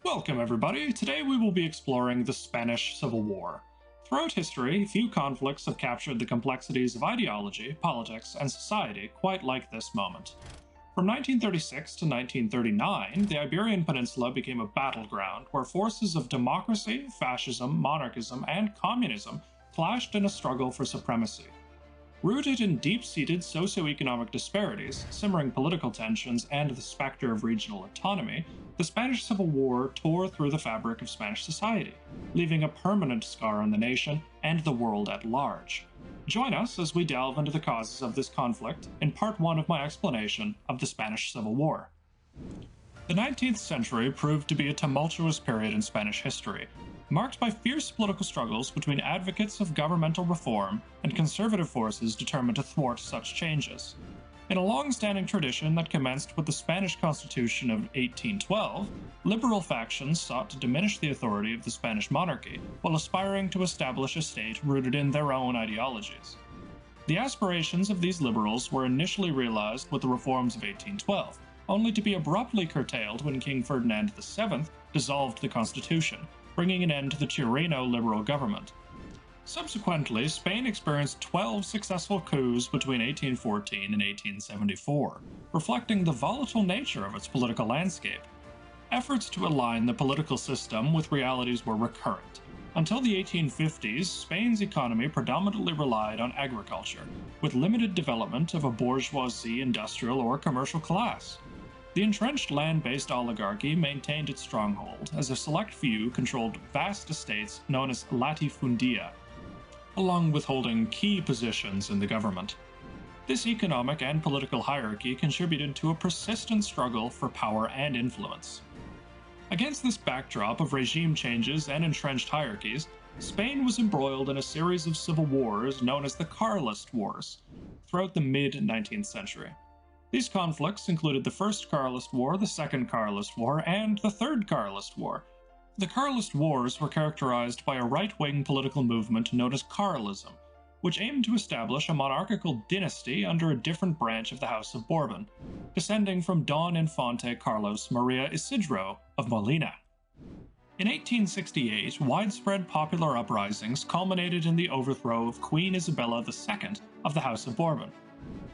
Welcome, everybody. Today we will be exploring the Spanish Civil War. Throughout history, few conflicts have captured the complexities of ideology, politics, and society quite like this moment. From 1936 to 1939, the Iberian Peninsula became a battleground where forces of democracy, fascism, monarchism, and communism clashed in a struggle for supremacy. Rooted in deep-seated socio-economic disparities, simmering political tensions, and the spectre of regional autonomy, the Spanish Civil War tore through the fabric of Spanish society, leaving a permanent scar on the nation and the world at large. Join us as we delve into the causes of this conflict in part 1 of my explanation of the Spanish Civil War. The 19th century proved to be a tumultuous period in Spanish history, marked by fierce political struggles between advocates of governmental reform and conservative forces determined to thwart such changes. In a long-standing tradition that commenced with the Spanish Constitution of 1812, liberal factions sought to diminish the authority of the Spanish monarchy while aspiring to establish a state rooted in their own ideologies. The aspirations of these liberals were initially realized with the reforms of 1812, only to be abruptly curtailed when King Ferdinand VII dissolved the constitution, bringing an end to the Tirano liberal government. Subsequently, Spain experienced 12 successful coups between 1814 and 1874, reflecting the volatile nature of its political landscape. Efforts to align the political system with realities were recurrent. Until the 1850s, Spain's economy predominantly relied on agriculture, with limited development of a bourgeoisie, industrial, or commercial class. The entrenched land-based oligarchy maintained its stronghold, as a select few controlled vast estates known as latifundia, along with holding key positions in the government. This economic and political hierarchy contributed to a persistent struggle for power and influence. Against this backdrop of regime changes and entrenched hierarchies, Spain was embroiled in a series of civil wars known as the Carlist Wars throughout the mid-19th century. These conflicts included the First Carlist War, the Second Carlist War, and the Third Carlist War. The Carlist Wars were characterized by a right-wing political movement known as Carlism, which aimed to establish a monarchical dynasty under a different branch of the House of Bourbon, descending from Don Infante Carlos Maria Isidro of Molina. In 1868, widespread popular uprisings culminated in the overthrow of Queen Isabella II of the House of Bourbon.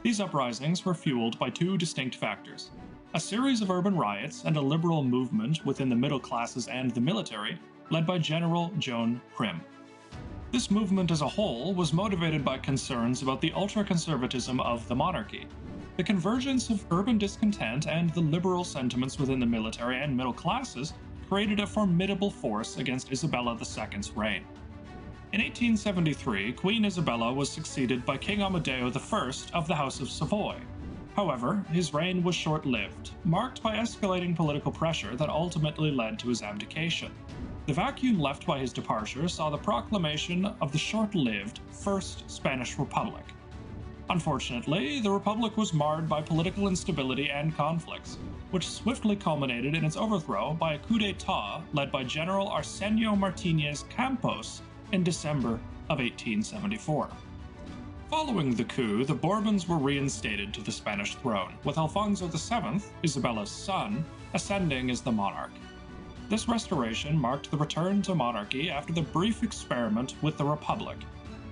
These uprisings were fueled by two distinct factors: a series of urban riots and a liberal movement within the middle classes and the military, led by General Joan Prim. This movement as a whole was motivated by concerns about the ultra-conservatism of the monarchy. The convergence of urban discontent and the liberal sentiments within the military and middle classes created a formidable force against Isabella II's reign. In 1873, Queen Isabella was succeeded by King Amadeo I of the House of Savoy. However, his reign was short-lived, marked by escalating political pressure that ultimately led to his abdication. The vacuum left by his departure saw the proclamation of the short-lived First Spanish Republic. Unfortunately, the Republic was marred by political instability and conflicts, which swiftly culminated in its overthrow by a coup d'etat led by General Arsenio Martinez Campos in December of 1874. Following the coup, the Bourbons were reinstated to the Spanish throne, with Alfonso VII, Isabella's son, ascending as the monarch. This restoration marked the return to monarchy after the brief experiment with the Republic,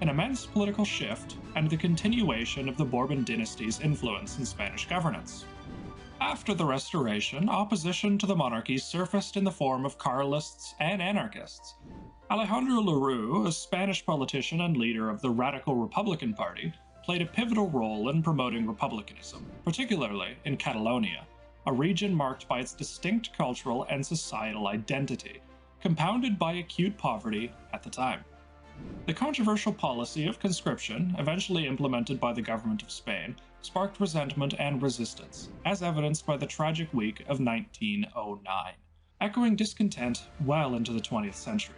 an immense political shift, and the continuation of the Bourbon dynasty's influence in Spanish governance. After the restoration, opposition to the monarchy surfaced in the form of Carlists and anarchists. Alejandro Lerroux, a Spanish politician and leader of the Radical Republican Party, played a pivotal role in promoting republicanism, particularly in Catalonia, a region marked by its distinct cultural and societal identity, compounded by acute poverty at the time. The controversial policy of conscription, eventually implemented by the government of Spain, sparked resentment and resistance, as evidenced by the tragic week of 1909, echoing discontent well into the 20th century.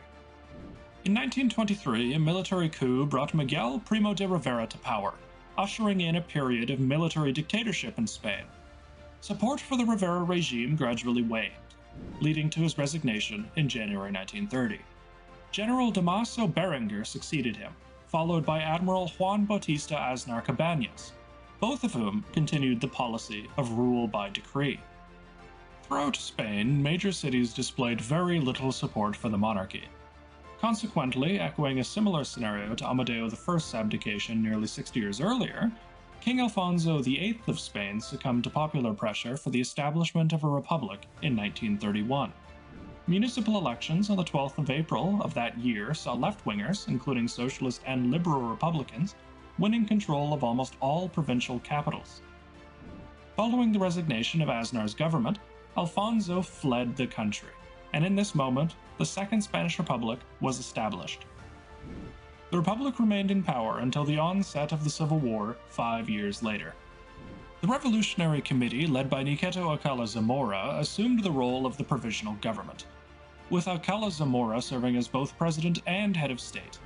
In 1923, a military coup brought Miguel Primo de Rivera to power, ushering in a period of military dictatorship in Spain. Support for the Rivera regime gradually waned, leading to his resignation in January 1930. General Damaso Berenguer succeeded him, followed by Admiral Juan Bautista Aznar Cabañas, both of whom continued the policy of rule by decree. Throughout Spain, major cities displayed very little support for the monarchy. Consequently, echoing a similar scenario to Amadeo I's abdication nearly 60 years earlier, King Alfonso VIII of Spain succumbed to popular pressure for the establishment of a republic in 1931. Municipal elections on the 12th of April of that year saw left-wingers, including socialist and liberal Republicans, winning control of almost all provincial capitals. Following the resignation of Aznar's government, Alfonso fled the country, and in this moment, the Second Spanish Republic was established. The Republic remained in power until the onset of the Civil War 5 years later. The Revolutionary Committee, led by Niceto Alcala Zamora, assumed the role of the provisional government, with Alcala Zamora serving as both president and head of state.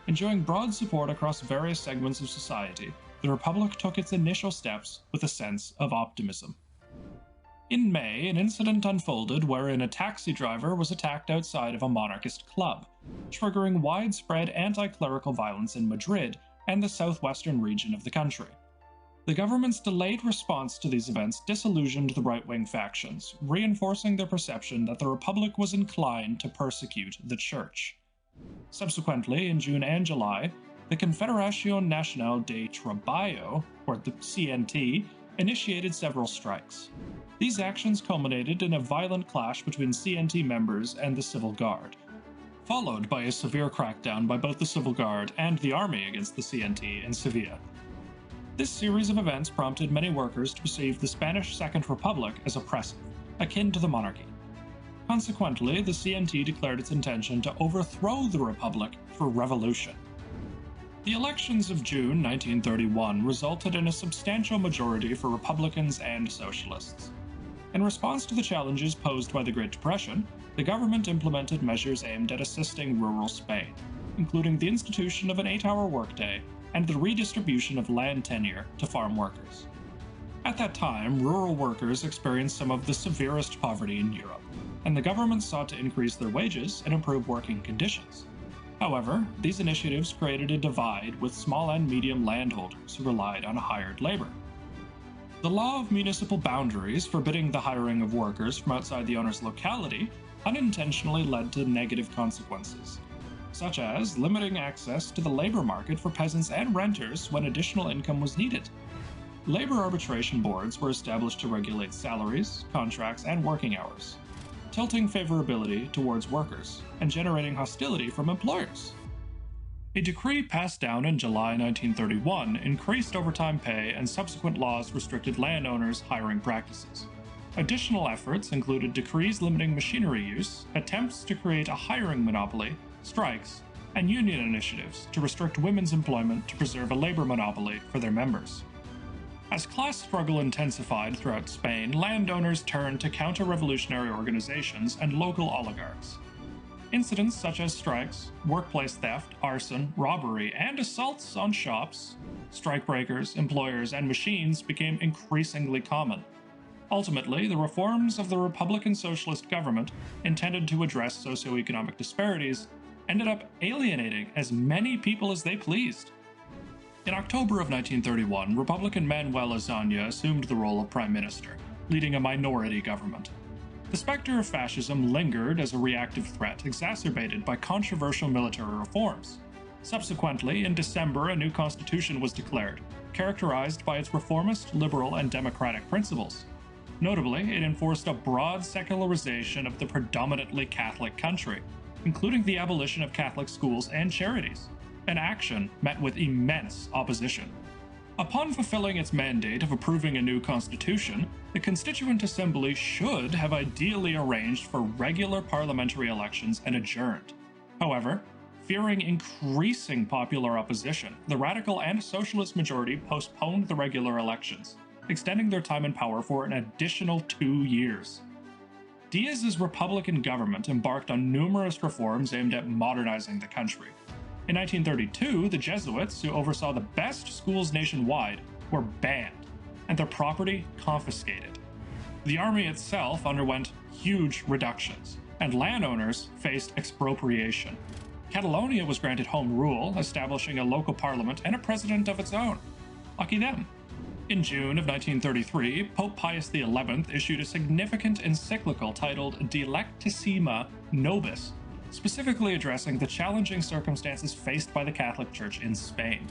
Enjoying broad support across various segments of society, the Republic took its initial steps with a sense of optimism. In May, an incident unfolded wherein a taxi driver was attacked outside of a monarchist club, triggering widespread anti-clerical violence in Madrid and the southwestern region of the country. The government's delayed response to these events disillusioned the right-wing factions, reinforcing their perception that the Republic was inclined to persecute the Church. Subsequently, in June and July, the Confederación Nacional de Trabajo, or the CNT, initiated several strikes. These actions culminated in a violent clash between CNT members and the Civil Guard, followed by a severe crackdown by both the Civil Guard and the army against the CNT in Sevilla. This series of events prompted many workers to perceive the Spanish Second Republic as oppressive, akin to the monarchy. Consequently, the CNT declared its intention to overthrow the Republic through revolution. The elections of June 1931 resulted in a substantial majority for Republicans and Socialists. In response to the challenges posed by the Great Depression, the government implemented measures aimed at assisting rural Spain, including the institution of an 8-hour workday and the redistribution of land tenure to farm workers. At that time, rural workers experienced some of the severest poverty in Europe, and the government sought to increase their wages and improve working conditions. However, these initiatives created a divide with small and medium landholders who relied on hired labor. The law of municipal boundaries forbidding the hiring of workers from outside the owner's locality unintentionally led to negative consequences, such as limiting access to the labor market for peasants and renters when additional income was needed. Labor arbitration boards were established to regulate salaries, contracts, and working hours, tilting favorability towards workers and generating hostility from employers. A decree passed down in July 1931 increased overtime pay, and subsequent laws restricted landowners' hiring practices. Additional efforts included decrees limiting machinery use, attempts to create a hiring monopoly, strikes, and union initiatives to restrict women's employment to preserve a labor monopoly for their members. As class struggle intensified throughout Spain, landowners turned to counter-revolutionary organizations and local oligarchs. Incidents such as strikes, workplace theft, arson, robbery, and assaults on shops, strikebreakers, employers, and machines became increasingly common. Ultimately, the reforms of the Republican Socialist government, intended to address socio-economic disparities, ended up alienating as many people as they pleased. In October of 1931, Republican Manuel Azaña assumed the role of prime minister, leading a minority government. The spectre of fascism lingered as a reactive threat exacerbated by controversial military reforms. Subsequently, in December, a new constitution was declared, characterized by its reformist, liberal, and democratic principles. Notably, it enforced a broad secularization of the predominantly Catholic country, including the abolition of Catholic schools and charities, an action met with immense opposition. Upon fulfilling its mandate of approving a new constitution, the Constituent Assembly should have ideally arranged for regular parliamentary elections and adjourned. However, fearing increasing popular opposition, the radical and socialist majority postponed the regular elections, extending their time in power for an additional 2 years. Diaz's Republican government embarked on numerous reforms aimed at modernizing the country. In 1932, the Jesuits, who oversaw the best schools nationwide, were banned, and their property confiscated. The army itself underwent huge reductions, and landowners faced expropriation. Catalonia was granted home rule, establishing a local parliament and a president of its own. Lucky them. In June of 1933, Pope Pius XI issued a significant encyclical titled Dilectissima Nobis, specifically addressing the challenging circumstances faced by the Catholic Church in Spain.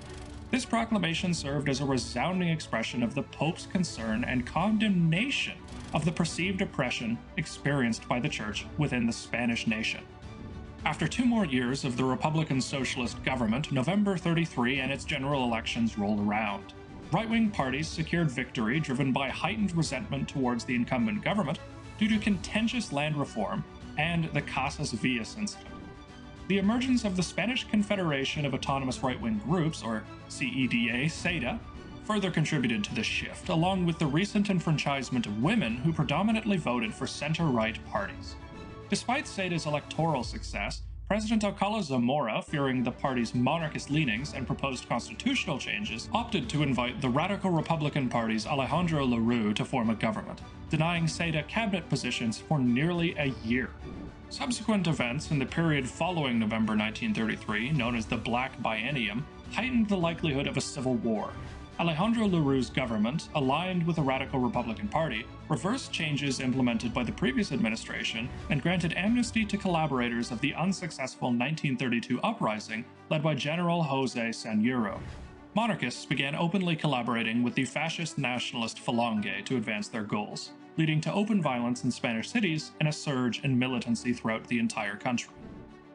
This proclamation served as a resounding expression of the Pope's concern and condemnation of the perceived oppression experienced by the Church within the Spanish nation. After 2 more years of the Republican Socialist government, November 33 and its general elections rolled around. Right-wing parties secured victory driven by heightened resentment towards the incumbent government due to contentious land reform and the Casas Villas incident. The emergence of the Spanish Confederation of Autonomous Right-Wing Groups, or CEDA, further contributed to this shift, along with the recent enfranchisement of women who predominantly voted for center-right parties. Despite CEDA's electoral success, President Alcala Zamora, fearing the party's monarchist leanings and proposed constitutional changes, opted to invite the Radical Republican Party's Alejandro Lerroux to form a government, denying CEDA cabinet positions for nearly a year. Subsequent events in the period following November 1933, known as the Black Biennium, heightened the likelihood of a civil war. Alejandro Lerroux's government, aligned with the Radical Republican Party, reversed changes implemented by the previous administration and granted amnesty to collaborators of the unsuccessful 1932 uprising led by General José Sanjuro. Monarchists began openly collaborating with the fascist nationalist Falange to advance their goals, leading to open violence in Spanish cities and a surge in militancy throughout the entire country.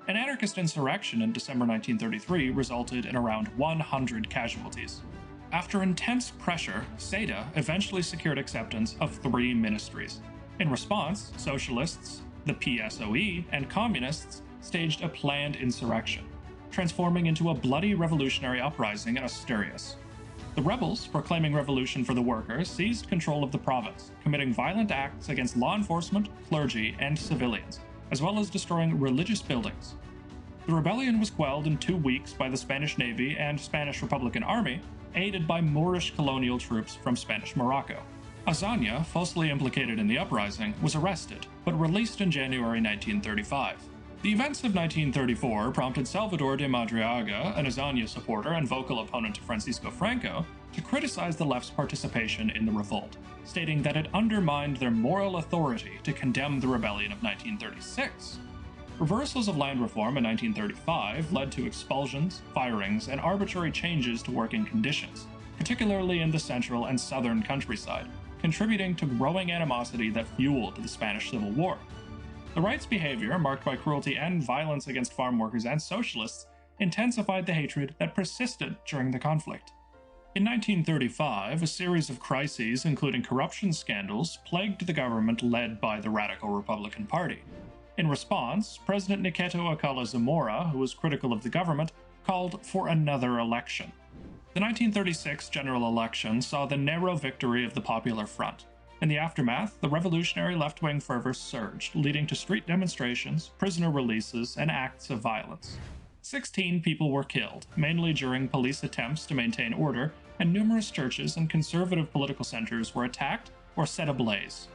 An anarchist insurrection in December 1933 resulted in around 100 casualties. After intense pressure, CEDA eventually secured acceptance of 3 ministries. In response, socialists, the PSOE, and communists staged a planned insurrection, transforming into a bloody revolutionary uprising in Asturias. The rebels, proclaiming revolution for the workers, seized control of the province, committing violent acts against law enforcement, clergy, and civilians, as well as destroying religious buildings. The rebellion was quelled in 2 weeks by the Spanish Navy and Spanish Republican Army, aided by Moorish colonial troops from Spanish Morocco. Azaña, falsely implicated in the uprising, was arrested, but released in January 1935. The events of 1934 prompted Salvador de Madriaga, an Azaña supporter and vocal opponent to Francisco Franco, to criticize the left's participation in the revolt, stating that it undermined their moral authority to condemn the rebellion of 1936. Reversals of land reform in 1935 led to expulsions, firings, and arbitrary changes to working conditions, particularly in the central and southern countryside, contributing to growing animosity that fueled the Spanish Civil War. The right's behavior, marked by cruelty and violence against farm workers and socialists, intensified the hatred that persisted during the conflict. In 1935, a series of crises, including corruption scandals, plagued the government led by the Radical Republican Party. In response, President Niceto Alcala Zamora, who was critical of the government, called for another election. The 1936 general election saw the narrow victory of the Popular Front. In the aftermath, the revolutionary left-wing fervor surged, leading to street demonstrations, prisoner releases, and acts of violence. 16 people were killed, mainly during police attempts to maintain order, and numerous churches and conservative political centers were attacked or set ablaze.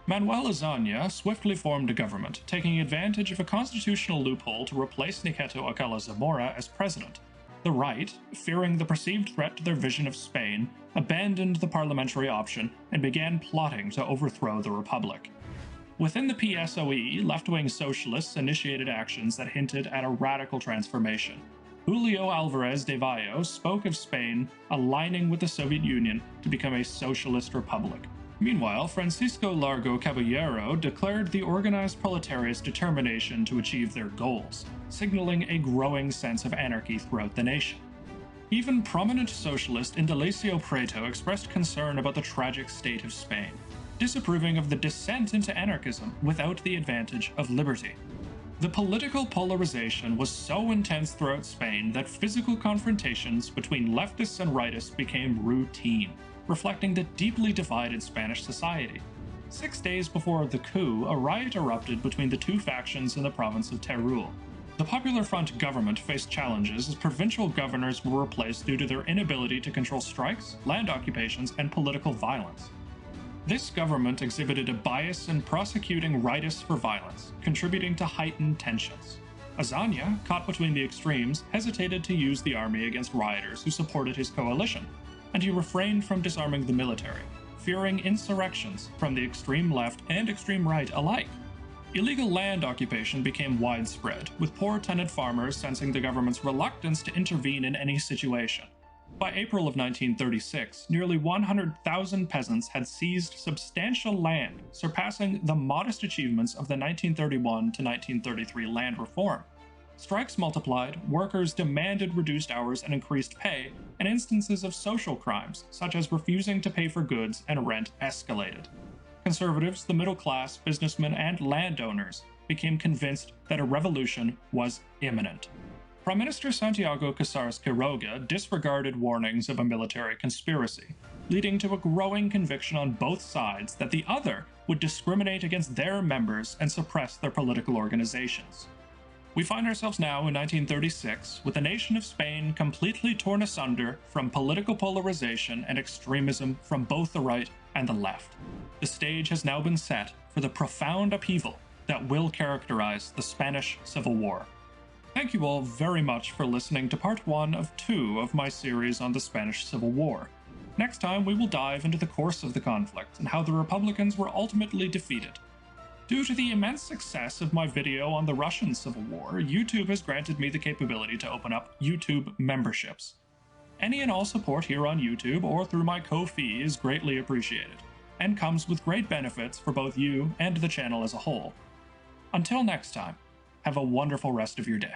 Manuel Azaña swiftly formed a government, taking advantage of a constitutional loophole to replace Niceto Alcala Zamora as president. The right, fearing the perceived threat to their vision of Spain, abandoned the parliamentary option and began plotting to overthrow the republic. Within the PSOE, left-wing socialists initiated actions that hinted at a radical transformation. Julio Álvarez de Valle spoke of Spain aligning with the Soviet Union to become a socialist republic. Meanwhile, Francisco Largo Caballero declared the organized proletariat's determination to achieve their goals, signaling a growing sense of anarchy throughout the nation. Even prominent socialist Indalecio Prieto expressed concern about the tragic state of Spain, disapproving of the descent into anarchism without the advantage of liberty. The political polarization was so intense throughout Spain that physical confrontations between leftists and rightists became routine, reflecting the deeply divided Spanish society. 6 days before the coup, a riot erupted between the 2 factions in the province of Teruel. The Popular Front government faced challenges as provincial governors were replaced due to their inability to control strikes, land occupations, and political violence. This government exhibited a bias in prosecuting rightists for violence, contributing to heightened tensions. Azaña, caught between the extremes, hesitated to use the army against rioters who supported his coalition, and he refrained from disarming the military, fearing insurrections from the extreme left and extreme right alike. Illegal land occupation became widespread, with poor tenant farmers sensing the government's reluctance to intervene in any situation. By April of 1936, nearly 100,000 peasants had seized substantial land, surpassing the modest achievements of the 1931 to 1933 land reform. Strikes multiplied, workers demanded reduced hours and increased pay, and instances of social crimes, such as refusing to pay for goods and rent, escalated. Conservatives, the middle class, businessmen, and landowners became convinced that a revolution was imminent. Prime Minister Santiago Casares Quiroga disregarded warnings of a military conspiracy, leading to a growing conviction on both sides that the other would discriminate against their members and suppress their political organizations. We find ourselves now in 1936, with the nation of Spain completely torn asunder from political polarization and extremism from both the right and the left. The stage has now been set for the profound upheaval that will characterize the Spanish Civil War. Thank you all very much for listening to part 1 of 2 of my series on the Spanish Civil War. Next time we will dive into the course of the conflict and how the Republicans were ultimately defeated. Due to the immense success of my video on the Russian Civil War, YouTube has granted me the capability to open up YouTube memberships. Any and all support here on YouTube or through my Ko-fi is greatly appreciated, and comes with great benefits for both you and the channel as a whole. Until next time, have a wonderful rest of your day.